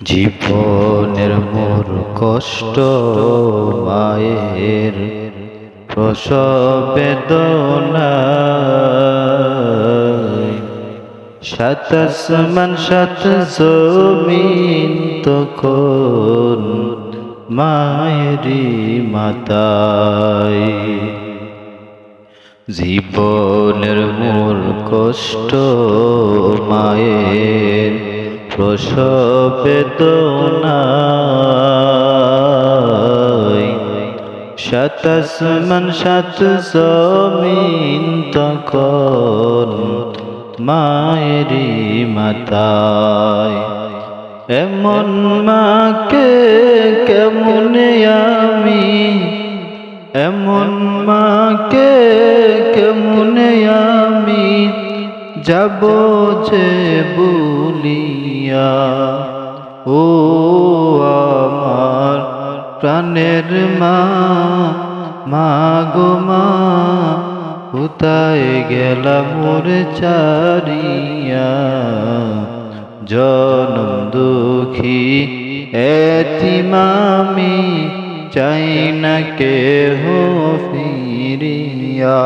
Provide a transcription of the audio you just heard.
জীবনের মোর কষ্ট মায়ের প্রসব বেদনায়, সাত আসমান সাত জমিন তখন মায়েরই মাতায়। জীবনের মোর কষ্ট মায়ের প্রসব বেদনায়, সাত আসমান সাত জমিন তখন মায়েরই মাতায়। এমন মাকে কেমনে আমি, এমন মাকে কেমনে আমি যাব যে বলিয়া। ও আমার প্রাণের মা, মা গো মা, কোথায় গেলা মোরে ছাড়িয়া। জনম দুঃখী এতিম আমি, চাই না কেহ ফিরিয়া।